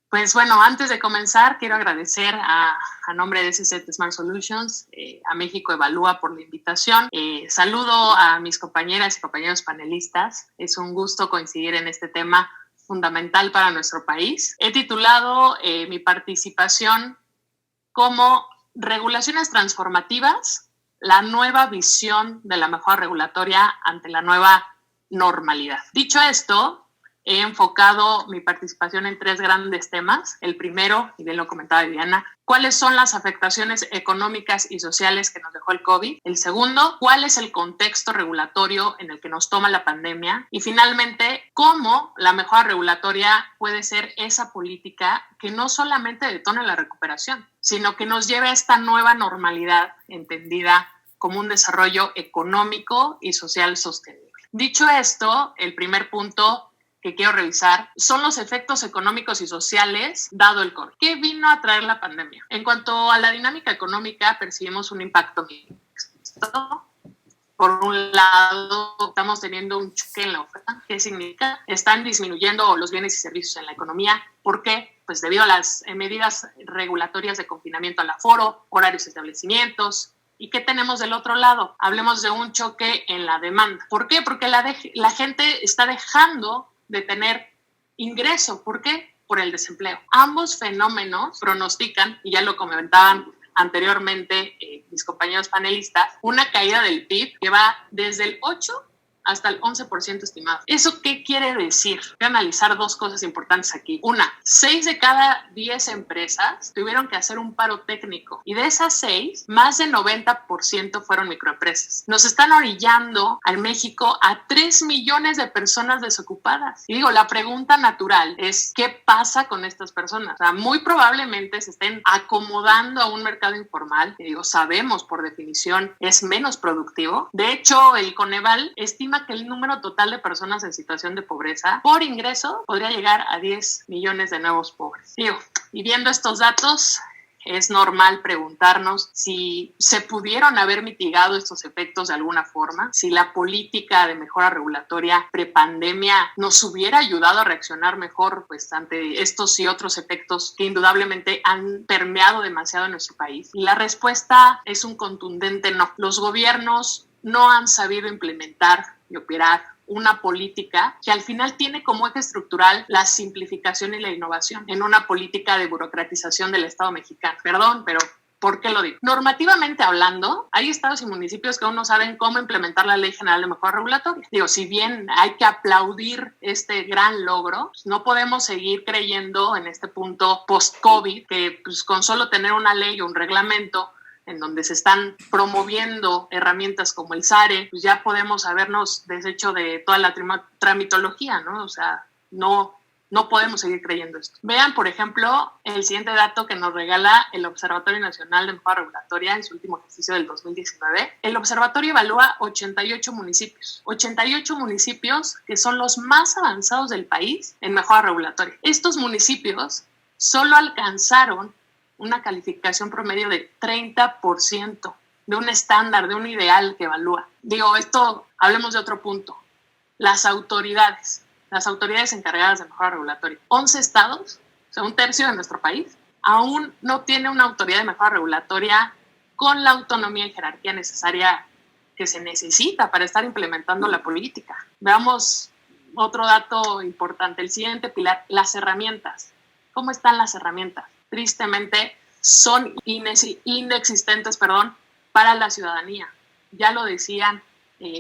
Pues bueno, antes de comenzar, quiero agradecer a nombre de SZ Smart Solutions, a México Evalúa por la invitación. Saludo a mis compañeras y compañeros panelistas. Es un gusto coincidir en este tema fundamental para nuestro país. He titulado mi participación como Regulaciones Transformativas, la nueva visión de la mejora regulatoria ante la nueva normalidad. Dicho esto, he enfocado mi participación en tres grandes temas. El primero, y bien lo comentaba Viviana, ¿cuáles son las afectaciones económicas y sociales que nos dejó el COVID? El segundo, ¿cuál es el contexto regulatorio en el que nos toma la pandemia? Y finalmente, ¿cómo la mejora regulatoria puede ser esa política que no solamente detone la recuperación, sino que nos lleve a esta nueva normalidad entendida como un desarrollo económico y social sostenible? Dicho esto, el primer punto que quiero revisar son los efectos económicos y sociales dado el COVID. ¿Qué vino a traer la pandemia? En cuanto a la dinámica económica, percibimos un impacto mixto. Por un lado, estamos teniendo un choque en la oferta. ¿Qué significa? Están disminuyendo los bienes y servicios en la economía. ¿Por qué? Pues debido a las medidas regulatorias de confinamiento al aforo, horarios de establecimientos. ¿Y qué tenemos del otro lado? Hablemos de un choque en la demanda. ¿Por qué? Porque la gente está dejando de tener ingreso. ¿Por qué? Por el desempleo. Ambos fenómenos pronostican, y ya lo comentaban anteriormente mis compañeros panelistas, una caída del PIB que va desde el 8 hasta el 11% estimado. ¿Eso qué quiere decir? Voy a analizar dos cosas importantes aquí. Una, 6 de cada 10 empresas tuvieron que hacer un paro técnico y de esas 6, más del 90% fueron microempresas. Nos están orillando en México a 3 millones de personas desocupadas. Y digo, la pregunta natural es, ¿qué pasa con estas personas? O sea, muy probablemente se estén acomodando a un mercado informal, que digo, sabemos por definición es menos productivo. De hecho, el Coneval estima que el número total de personas en situación de pobreza por ingreso podría llegar a 10 millones de nuevos pobres. Digo, y viendo estos datos, es normal preguntarnos si se pudieron haber mitigado estos efectos de alguna forma, si la política de mejora regulatoria prepandemia nos hubiera ayudado a reaccionar mejor pues, ante estos y otros efectos que indudablemente han permeado demasiado en nuestro país. Y la respuesta es un contundente no. Los gobiernos no han sabido implementar y operar una política que al final tiene como eje estructural la simplificación y la innovación en una política de burocratización del Estado mexicano. Perdón, pero ¿por qué lo digo? Normativamente hablando, hay estados y municipios que aún no saben cómo implementar la Ley General de Mejora Regulatoria. Digo, si bien hay que aplaudir este gran logro, pues no podemos seguir creyendo en este punto post-COVID que pues, con solo tener una ley o un reglamento en donde se están promoviendo herramientas como el SARE, pues ya podemos habernos deshecho de toda la tramitología, ¿no? O sea, no podemos seguir creyendo esto. Vean, por ejemplo, el siguiente dato que nos regala el Observatorio Nacional de Mejora Regulatoria en su último ejercicio del 2019. El observatorio evalúa 88 municipios. 88 municipios que son los más avanzados del país en mejora regulatoria. Estos municipios solo alcanzaron una calificación promedio de 30% de un estándar, de un ideal que evalúa. Digo, esto, hablemos de otro punto. Las autoridades encargadas de mejora regulatoria. 11 estados, o sea, un tercio de nuestro país, aún no tiene una autoridad de mejora regulatoria con la autonomía y jerarquía necesaria que se necesita para estar implementando la política. Veamos otro dato importante, el siguiente pilar, las herramientas. ¿Cómo están las herramientas? Tristemente son inexistentes para la ciudadanía. Ya lo decían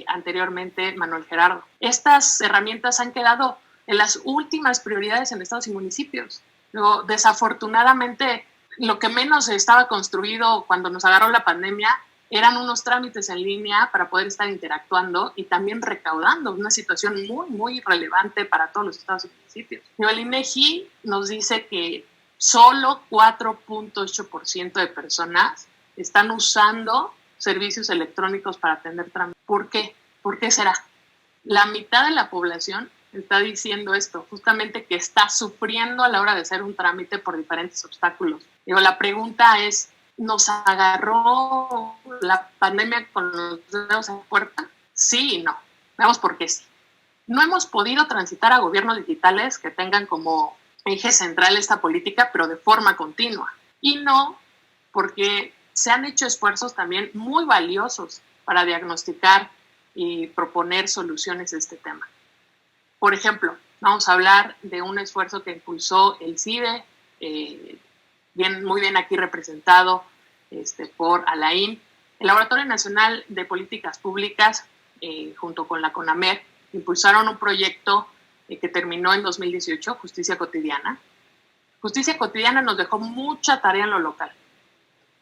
anteriormente Manuel Gerardo. Estas herramientas han quedado en las últimas prioridades en estados y municipios. Luego, desafortunadamente, lo que menos estaba construido cuando nos agarró la pandemia eran unos trámites en línea para poder estar interactuando y también recaudando, una situación muy, muy relevante para todos los estados y municipios. El INEGI nos dice que solo 4.8% de personas están usando servicios electrónicos para atender trámites. ¿Por qué? ¿Por qué será? La mitad de la población está diciendo esto, justamente que está sufriendo a la hora de hacer un trámite por diferentes obstáculos. Digo, la pregunta es, ¿nos agarró la pandemia con los dedos en la puerta? Sí y no. Veamos por qué sí. No hemos podido transitar a gobiernos digitales que tengan como eje central esta política, pero de forma continua. Y no porque se han hecho esfuerzos también muy valiosos para diagnosticar y proponer soluciones a este tema. Por ejemplo, vamos a hablar de un esfuerzo que impulsó el CIDE, muy bien aquí representado por Alain. El Laboratorio Nacional de Políticas Públicas, junto con la CONAMER, impulsaron un proyecto que terminó en 2018, Justicia Cotidiana. Justicia Cotidiana nos dejó mucha tarea en lo local.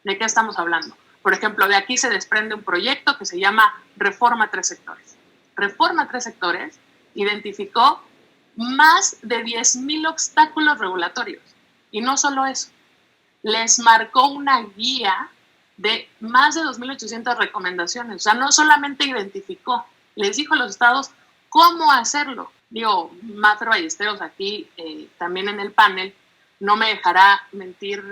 ¿De qué estamos hablando? Por ejemplo, de aquí se desprende un proyecto que se llama Reforma 3 Sectores. Reforma 3 Sectores identificó más de 10,000 obstáculos regulatorios. Y no solo eso, les marcó una guía de más de 2,800 recomendaciones. O sea, no solamente identificó, les dijo a los estados cómo hacerlo. Digo, Mafer Ballesteros aquí también en el panel no me dejará mentir,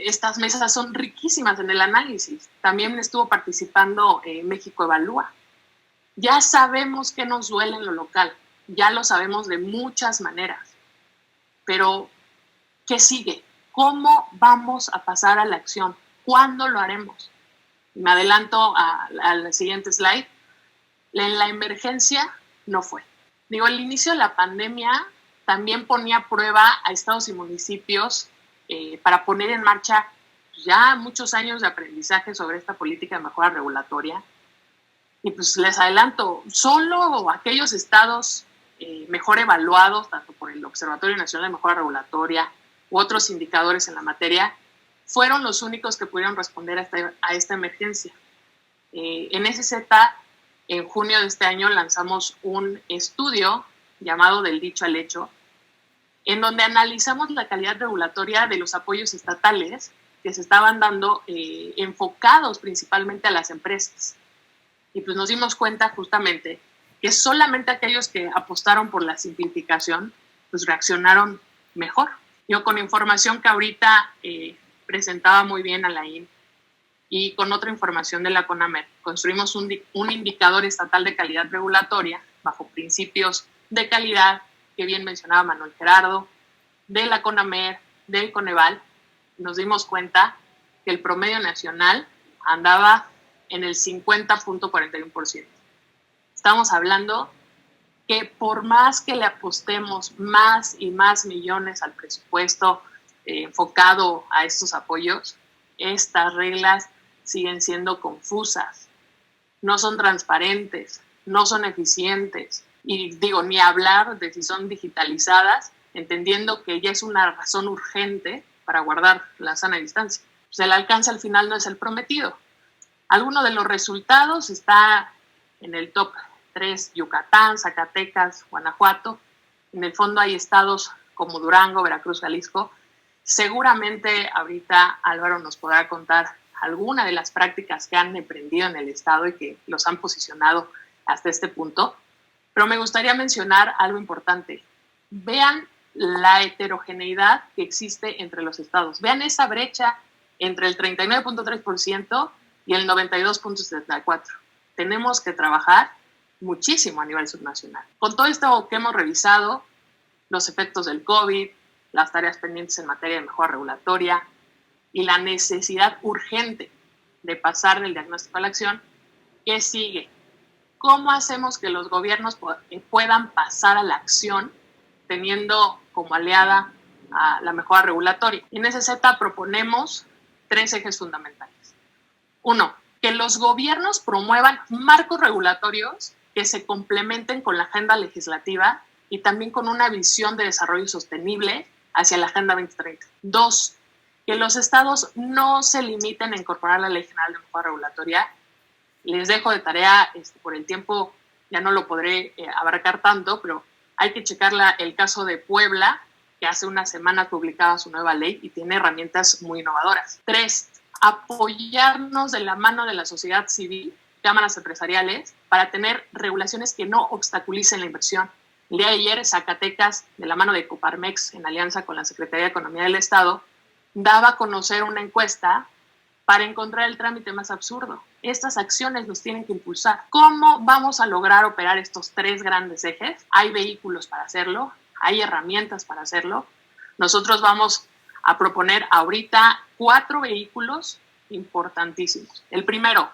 estas mesas son riquísimas en el análisis. También estuvo participando México Evalúa. Ya sabemos qué nos duele en lo local, ya lo sabemos de muchas maneras, pero ¿qué sigue? ¿Cómo vamos a pasar a la acción? ¿Cuándo lo haremos? Me adelanto al siguiente slide. En la emergencia no fue. Digo, el inicio de la pandemia también ponía a prueba a estados y municipios para poner en marcha ya muchos años de aprendizaje sobre esta política de mejora regulatoria. Y pues les adelanto, solo aquellos estados mejor evaluados, tanto por el Observatorio Nacional de Mejora Regulatoria u otros indicadores en la materia, fueron los únicos que pudieron responder a esta emergencia. En SZ, en junio de este año, lanzamos un estudio llamado Del Dicho al Hecho, en donde analizamos la calidad regulatoria de los apoyos estatales que se estaban dando enfocados principalmente a las empresas. Y pues nos dimos cuenta justamente que solamente aquellos que apostaron por la simplificación pues reaccionaron mejor. Yo con información que ahorita presentaba muy bien Alain y con otra información de la CONAMER, construimos un indicador estatal de calidad regulatoria bajo principios de calidad que bien mencionaba Manuel Gerardo, de la CONAMER, del Coneval. Nos dimos cuenta que el promedio nacional andaba en el 50.41%. Estamos hablando que por más que le apostemos más y más millones al presupuesto enfocado a estos apoyos, estas reglas siguen siendo confusas, no son transparentes, no son eficientes. Y digo, ni hablar de si son digitalizadas, entendiendo que ya es una razón urgente para guardar la sana distancia. Pues el alcance al final no es el prometido. Alguno de los resultados está en el top 3, Yucatán, Zacatecas, Guanajuato. En el fondo hay estados como Durango, Veracruz, Jalisco. Seguramente ahorita Álvaro nos podrá contar alguna de las prácticas que han emprendido en el estado y que los han posicionado hasta este punto. Pero me gustaría mencionar algo importante. Vean la heterogeneidad que existe entre los estados. Vean esa brecha entre el 39.3% y el 92.74%. Tenemos que trabajar muchísimo a nivel subnacional. Con todo esto que hemos revisado, los efectos del COVID, las tareas pendientes en materia de mejora regulatoria y la necesidad urgente de pasar del diagnóstico a la acción, ¿qué sigue? ¿Cómo hacemos que los gobiernos puedan pasar a la acción teniendo como aliada a la mejora regulatoria? En SZ proponemos 3 ejes fundamentales. 1, que los gobiernos promuevan marcos regulatorios que se complementen con la agenda legislativa y también con una visión de desarrollo sostenible hacia la Agenda 2030. 2, que los estados no se limiten a incorporar la Ley General de Mejora Regulatoria. Les dejo de tarea, por el tiempo ya no lo podré abarcar tanto, pero hay que checar el caso de Puebla, que hace una semana publicaba su nueva ley y tiene herramientas muy innovadoras. 3, apoyarnos de la mano de la sociedad civil, cámaras empresariales, para tener regulaciones que no obstaculicen la inversión. El día de ayer, Zacatecas, de la mano de Coparmex, en alianza con la Secretaría de Economía del Estado, daba a conocer una encuesta para encontrar el trámite más absurdo. Estas acciones nos tienen que impulsar. ¿Cómo vamos a lograr operar estos 3 grandes ejes? Hay vehículos para hacerlo, hay herramientas para hacerlo, Nosotros vamos a proponer ahorita 4 vehículos importantísimos. El primero,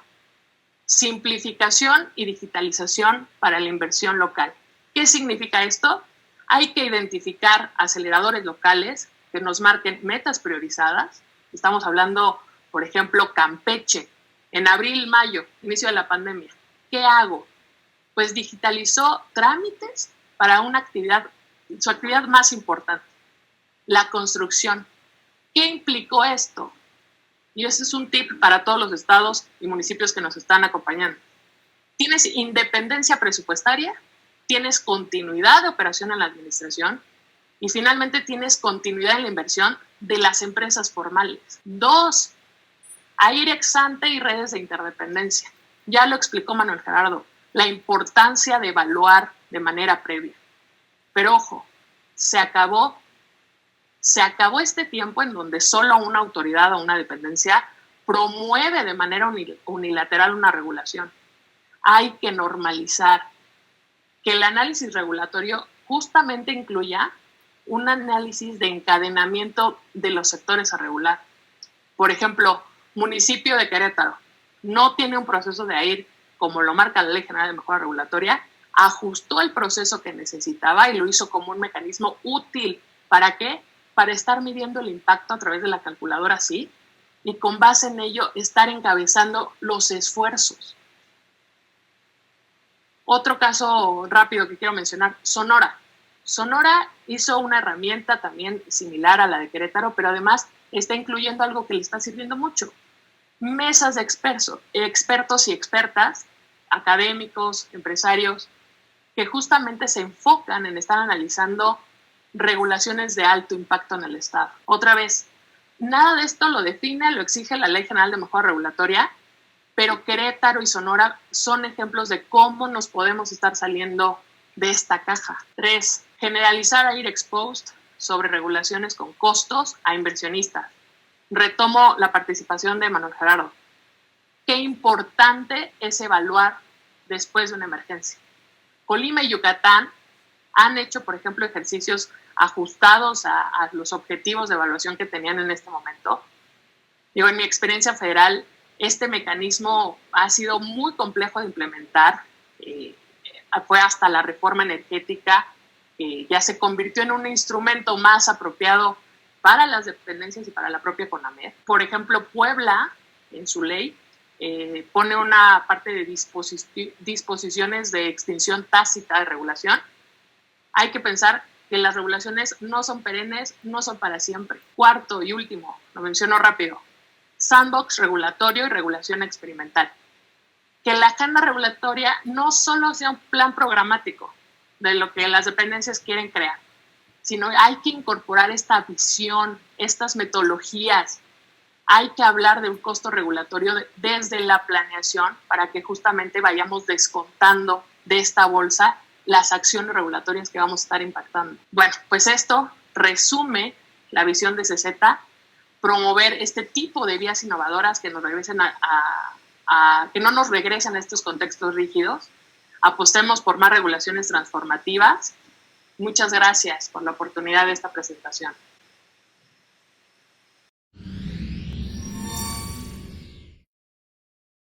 simplificación y digitalización para la inversión local. ¿Qué significa esto? Hay que identificar aceleradores locales que nos marquen metas priorizadas. Estamos hablando, por ejemplo, Campeche, en abril, mayo, inicio de la pandemia. ¿Qué hago? Pues digitalizó trámites para su actividad más importante, la construcción. ¿Qué implicó esto? Y ese es un tip para todos los estados y municipios que nos están acompañando. Tienes independencia presupuestaria, tienes continuidad de operación en la administración y finalmente tienes continuidad en la inversión de las empresas formales. 2, AIR ex ante y redes de interdependencia. Ya lo explicó Manuel Gerardo, la importancia de evaluar de manera previa. Pero ojo, se acabó este tiempo en donde solo una autoridad o una dependencia promueve de manera unilateral una regulación. Hay que normalizar que el análisis regulatorio justamente incluya un análisis de encadenamiento de los sectores a regular. Por ejemplo, municipio de Querétaro no tiene un proceso de AIR como lo marca la Ley General de Mejora Regulatoria, ajustó el proceso que necesitaba y lo hizo como un mecanismo útil. ¿Para qué? Para estar midiendo el impacto a través de la calculadora SID y con base en ello estar encabezando los esfuerzos. Otro caso rápido que quiero mencionar, Sonora. Sonora hizo una herramienta también similar a la de Querétaro, pero además está incluyendo algo que le está sirviendo mucho. Mesas de expertos y expertas, académicos, empresarios, que justamente se enfocan en estar analizando regulaciones de alto impacto en el Estado. Otra vez, nada de esto lo define, lo exige la Ley General de Mejora Regulatoria, pero Querétaro y Sonora son ejemplos de cómo nos podemos estar saliendo de esta caja. 3, generalizar AIR ex post sobre regulaciones con costos a inversionistas. Retomo la participación de Manuel Gerardo. Qué importante es evaluar después de una emergencia. Colima y Yucatán han hecho, por ejemplo, ejercicios ajustados a los objetivos de evaluación que tenían en este momento. Digo, en mi experiencia federal, este mecanismo ha sido muy complejo de implementar. Fue hasta la reforma energética que ya se convirtió en un instrumento más apropiado para las dependencias y para la propia CONAMED. Por ejemplo, Puebla, en su ley, pone una parte de disposiciones de extinción tácita de regulación. Hay que pensar que las regulaciones no son perennes, no son para siempre. 4 y último, lo menciono rápido, sandbox regulatorio y regulación experimental. Que la agenda regulatoria no solo sea un plan programático de lo que las dependencias quieren crear, sino hay que incorporar esta visión, estas metodologías. Hay que hablar de un costo regulatorio desde la planeación para que justamente vayamos descontando de esta bolsa las acciones regulatorias que vamos a estar impactando. Bueno, pues esto resume la visión de CZ, promover este tipo de vías innovadoras que nos regresen que no nos regresen a estos contextos rígidos. Apostemos por más regulaciones transformativas. Muchas gracias por la oportunidad de esta presentación.